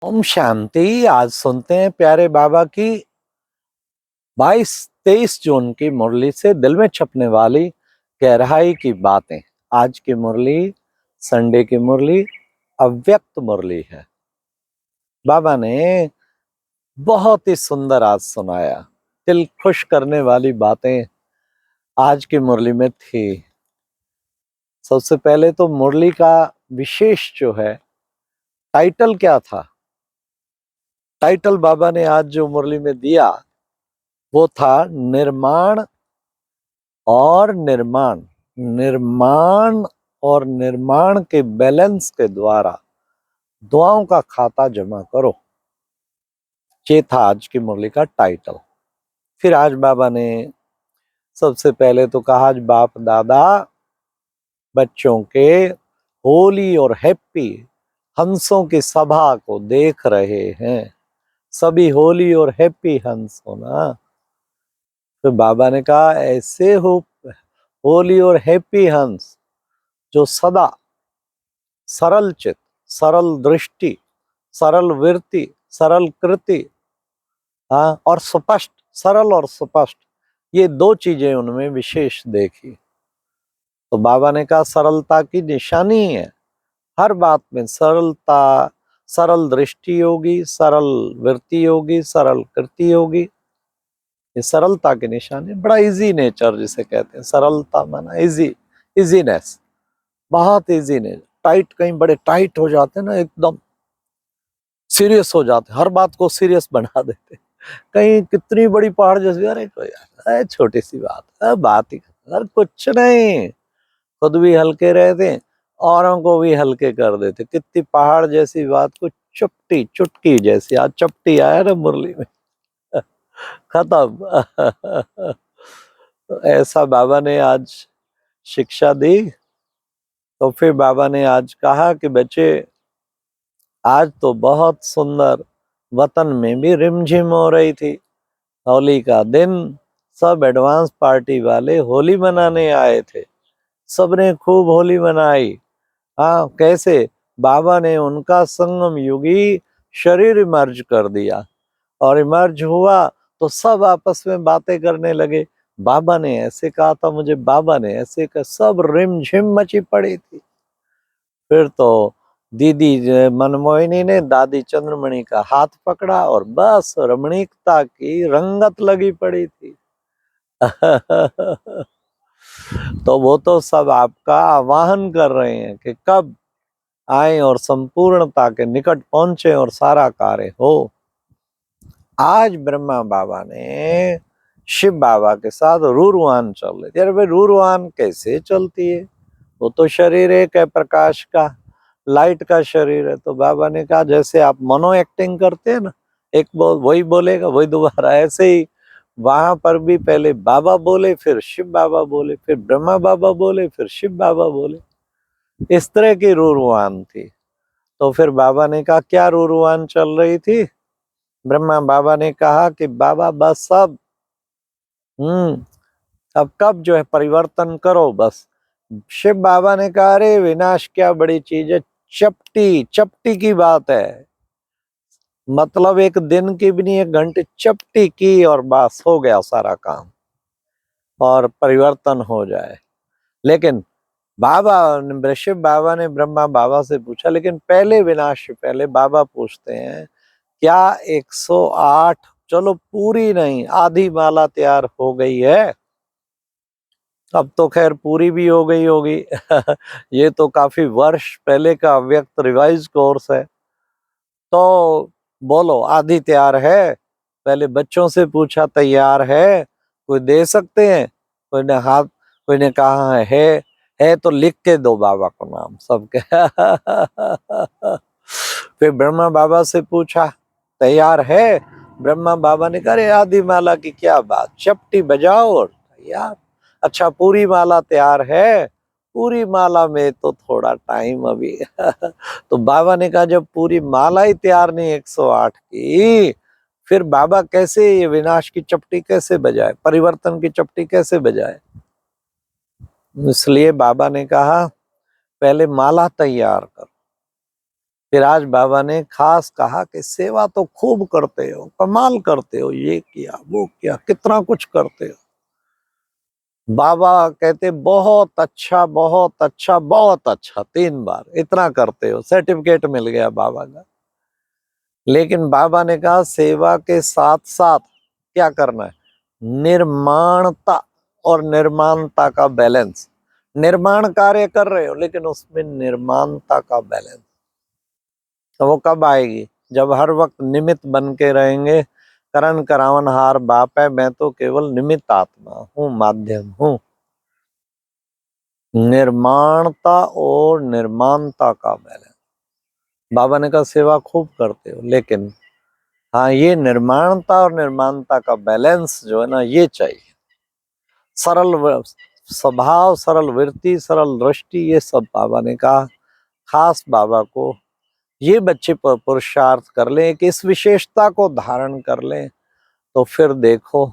ओम शांति। आज सुनते हैं प्यारे बाबा की 22-23 जून की मुरली से दिल में छपने वाली गहराई की बातें। आज की मुरली, संडे की मुरली, अव्यक्त मुरली है। बाबा ने बहुत ही सुंदर आज सुनाया, दिल खुश करने वाली बातें आज की मुरली में थी। सबसे पहले तो मुरली का विशेष जो है, टाइटल क्या था? टाइटल बाबा ने आज जो मुरली में दिया वो था निर्माण और निर्माण। निर्माण और निर्माण के बैलेंस के द्वारा दुआओं का खाता जमा करो। ये था आज की मुरली का टाइटल। फिर आज बाबा ने सबसे पहले तो कहा, आज बाप दादा बच्चों के होली और हैप्पी हंसों की सभा को देख रहे हैं। सभी होली और हैप्पी हंस हो ना। तो बाबा ने कहा, ऐसे हो होली और हैप्पी हंस जो सदा सरल चित, सरल दृष्टि, सरल वृत्ति, सरल कृति, हाँ, और स्पष्ट, सरल और स्पष्ट, ये दो चीजें उनमें विशेष देखी। तो बाबा ने कहा, सरलता की निशानी है हर बात में सरलता। सरल दृष्टि होगी, सरल वृत्ति होगी, सरल कृति होगी, ये सरलता की निशानी। बड़ा इजी नेचर जिसे कहते हैं, सरलता माना इजी, इजीनेस, बहुत इजी नेचर। टाइट, कहीं बड़े टाइट हो जाते हैं ना, एकदम सीरियस हो जाते, हर बात को सीरियस बना देते। कहीं कितनी बड़ी पहाड़ जैसी, अरे कोई यार छोटी सी बात है, बात ही अरे कुछ नहीं, खुद भी हल्के रहते, औरों को भी हल्के कर देते। कितनी पहाड़ जैसी बात को चुपटी चुटकी जैसी, आज चपटी आया ना मुरली में, खत्म। तो ऐसा बाबा ने आज शिक्षा दी। तो फिर बाबा ने आज कहा कि बच्चे, आज तो बहुत सुंदर वतन में भी रिमझिम हो रही थी। होली का दिन, सब एडवांस पार्टी वाले होली मनाने आए थे। सबने खूब होली मनाई। हाँ, कैसे? बाबा ने उनका संगम युगी शरीर इमर्ज कर दिया, और इमर्ज हुआ तो सब आपस में बातें करने लगे। बाबा ने ऐसे कहा था मुझे, बाबा ने ऐसे कहा, सब रिमझिम मची पड़ी थी। फिर तो दीदी मनमोहिनी ने दादी चंद्रमणि का हाथ पकड़ा और बस रमणीकता की रंगत लगी पड़ी थी। तो वो तो सब आपका आवाहन कर रहे हैं कि कब आए और संपूर्णता के निकट पहुंचे और सारा कार्य हो। आज ब्रह्मा बाबा ने शिव बाबा के साथ रूरवान चल रहे थे। अरे भाई, रूरवान कैसे चलती है? वो तो शरीर एक है, प्रकाश का, लाइट का शरीर है। तो बाबा ने कहा, जैसे आप मनो एक्टिंग करते हैं ना, एक बोल वही बोलेगा वही दोबारा, ऐसे ही वहां पर भी पहले बाबा बोले, फिर शिव बाबा बोले, फिर ब्रह्मा बाबा बोले, फिर शिव बाबा बोले। इस तरह की रूरवान थी। तो फिर बाबा ने कहा, क्या रूरवान चल रही थी? ब्रह्मा बाबा ने कहा कि बाबा बस अब कब जो है परिवर्तन करो बस। शिव बाबा ने कहा, अरे विनाश क्या बड़ी चीज है, चपटी चपटी की बात है। मतलब एक दिन की भी नहीं, एक घंटे चपटी की और बस हो गया सारा काम, और परिवर्तन हो जाए। लेकिन शिव बाबा ने ब्रह्मा बाबा से पूछा, लेकिन पहले विनाश से पहले बाबा पूछते हैं, क्या 108, चलो पूरी नहीं, आधी माला तैयार हो गई है? अब तो खैर पूरी भी हो गई होगी। ये तो काफी वर्ष पहले का अव्यक्त रिवाइज कोर्स है। तो बोलो, आधी तैयार है? पहले बच्चों से पूछा, तैयार है? कोई दे सकते हैं? कोई ने हाथ, कोई ने कहा है तो लिख के दो बाबा को नाम सबके। फिर ब्रह्मा बाबा से पूछा, तैयार है? ब्रह्मा बाबा ने कहा, अरे आधी माला की क्या बात, चपटी बजाओ और तैयार। अच्छा, पूरी माला तैयार है? पूरी माला में तो थोड़ा टाइम अभी। तो बाबा ने कहा, जब पूरी माला ही तैयार नहीं 108 की, फिर बाबा कैसे ये विनाश की चपटी कैसे बजाए, परिवर्तन की चपटी कैसे बजाए? इसलिए बाबा ने कहा, पहले माला तैयार करो। फिर आज बाबा ने खास कहा कि सेवा तो खूब करते हो, कमाल करते हो, ये किया वो किया, कितना कुछ करते हो। बाबा कहते बहुत अच्छा बहुत अच्छा बहुत अच्छा, 3 बार इतना करते हो, सर्टिफिकेट मिल गया बाबा का। लेकिन बाबा ने कहा सेवा के साथ साथ क्या करना है, निर्माणता और निर्माणता का बैलेंस। निर्माण कार्य कर रहे हो लेकिन उसमें निर्माणता का बैलेंस। तो वो कब आएगी, जब हर वक्त निमित्त बन के रहेंगे। करण करावन हार बाप है, मैं तो केवल निमित्त आत्मा हूँ, माध्यम हूँ। निर्माणता और निर्माणता का बैलेंस। बाबा ने कहा सेवा खूब करते हो, लेकिन हाँ ये निर्माणता और निर्माणता का बैलेंस जो है ना, ये चाहिए। सरल स्वभाव, सरल वृत्ति, सरल दृष्टि, ये सब बाबा ने कहा खास बाबा को ये बच्चे पर पुरुषार्थ कर लें कि इस विशेषता को धारण कर लें, तो फिर देखो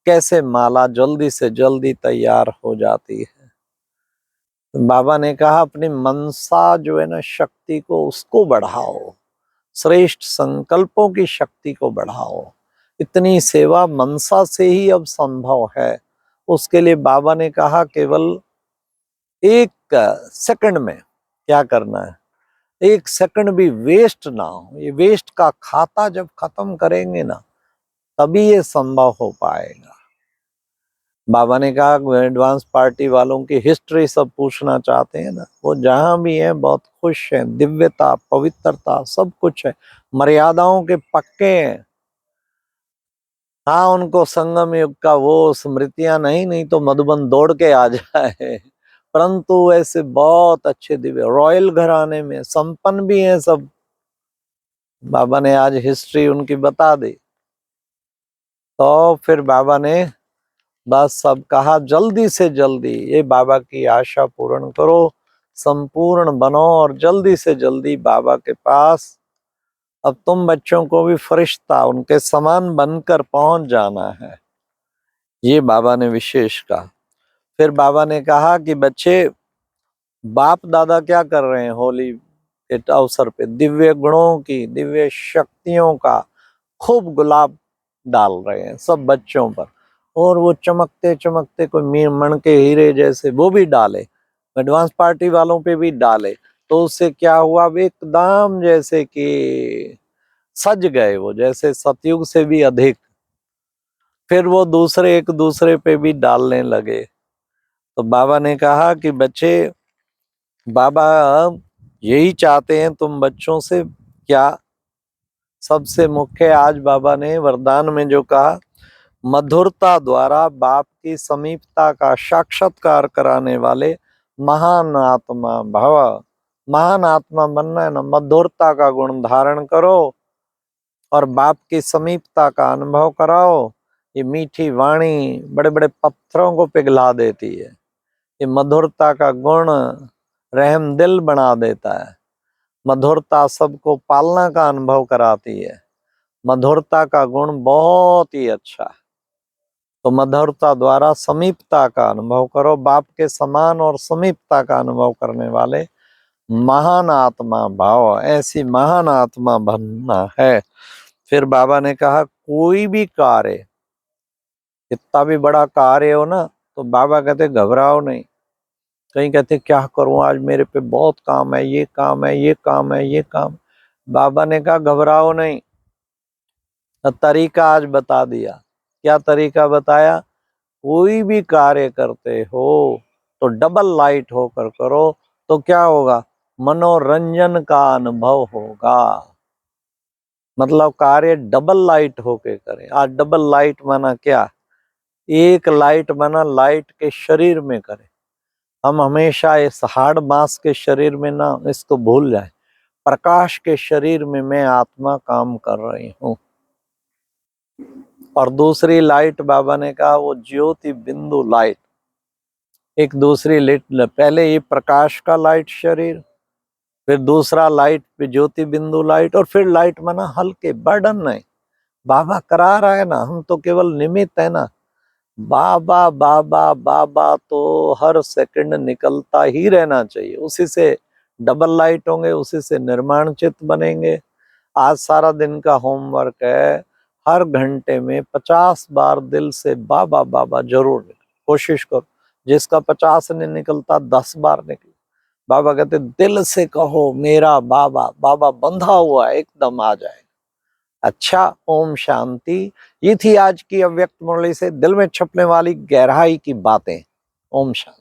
कैसे माला जल्दी से जल्दी तैयार हो जाती है। बाबा ने कहा अपनी मनसा जो है ना, शक्ति को उसको बढ़ाओ, श्रेष्ठ संकल्पों की शक्ति को बढ़ाओ। इतनी सेवा मनसा से ही अब संभव है। उसके लिए बाबा ने कहा केवल 1 सेकंड में क्या करना है, 1 सेकंड भी वेस्ट ना हो। ये वेस्ट का खाता जब खत्म करेंगे ना, तभी ये संभव हो पाएगा। बाबा ने कहा एडवांस पार्टी वालों की हिस्ट्री सब पूछना चाहते हैं ना, वो जहां भी हैं बहुत खुश हैं, दिव्यता पवित्रता सब कुछ है, मर्यादाओं के पक्के हैं। हाँ उनको संगम युग का वो स्मृतियां नहीं तो मधुबन दौड़ के आ जाए, परंतु ऐसे बहुत अच्छे दिव्य रॉयल घराने में संपन्न भी हैं सब। बाबा ने आज हिस्ट्री उनकी बता दी। तो फिर बाबा ने बस सब कहा जल्दी से जल्दी ये बाबा की आशा पूर्ण करो, संपूर्ण बनो और जल्दी से जल्दी बाबा के पास अब तुम बच्चों को भी फरिश्ता उनके समान बनकर पहुंच जाना है। ये बाबा ने विशेष कहा। फिर बाबा ने कहा कि बच्चे बाप दादा क्या कर रहे हैं, होली के अवसर पे दिव्य गुणों की, दिव्य शक्तियों का खूब गुलाब डाल रहे हैं सब बच्चों पर। और वो चमकते चमकते कोई मण के हीरे जैसे वो भी डाले, एडवांस पार्टी वालों पे भी डाले। तो उससे क्या हुआ, वे एकदम जैसे कि सज गए, वो जैसे सतयुग से भी अधिक। फिर वो दूसरे एक दूसरे पे भी डालने लगे। तो बाबा ने कहा कि बच्चे बाबा यही चाहते हैं तुम बच्चों से। क्या सबसे मुख्य आज बाबा ने वरदान में जो कहा, मधुरता द्वारा बाप की समीपता का साक्षात्कार कराने वाले महान आत्मा भव। महान आत्मा बनना है ना, मधुरता का गुण धारण करो और बाप की समीपता का अनुभव कराओ। ये मीठी वाणी बड़े बड़े पत्थरों को पिघला देती है। ये मधुरता का गुण रहम दिल बना देता है। मधुरता सबको पालना का अनुभव कराती है। मधुरता का गुण बहुत ही अच्छा है। तो मधुरता द्वारा समीपता का अनुभव करो, बाप के समान और समीपता का अनुभव करने वाले महान आत्मा भाव, ऐसी महान आत्मा बनना है। फिर बाबा ने कहा कोई भी कार्य, कितना भी बड़ा कार्य हो ना, तो बाबा कहते घबराओ नहीं। कहीं कहते क्या करूं, आज मेरे पे बहुत काम है, ये काम है, ये काम है, ये काम। बाबा ने कहा घबराओ नहीं। तरीका आज बता दिया। क्या तरीका बताया, कोई भी कार्य करते हो तो डबल लाइट होकर करो, तो क्या होगा, मनोरंजन का अनुभव होगा। मतलब कार्य डबल लाइट होके करें। आज डबल लाइट माना क्या, एक लाइट माना लाइट के शरीर में करें। हम हमेशा इस हार्ड मास के शरीर में ना इसको भूल जाए, प्रकाश के शरीर में मैं आत्मा काम कर रही हूँ। और दूसरी लाइट बाबा ने कहा वो ज्योति बिंदु लाइट। एक दूसरी लाइट, पहले ये प्रकाश का लाइट शरीर, फिर दूसरा लाइट पे ज्योति बिंदु लाइट, और फिर लाइट माना हल्के बर्डन नहीं। बाबा करा रहा है ना, हम तो केवल निमित्त है ना। बाबा बाबा बाबा तो हर सेकंड निकलता ही रहना चाहिए, उसी से डबल लाइट होंगे, उसी से निर्माण चित्त बनेंगे। आज सारा दिन का होमवर्क है, हर घंटे में 50 बार दिल से बाबा बाबा जरूर निकले, कोशिश करो। जिसका 50 नहीं निकलता 10 बार निकले। बाबा कहते दिल से कहो मेरा बाबा, बाबा बंधा हुआ एकदम आ जाए। अच्छा, ओम शांति। ये थी आज की अव्यक्त मुरली से दिल में छपने वाली गहराई की बातें। ओम शांति।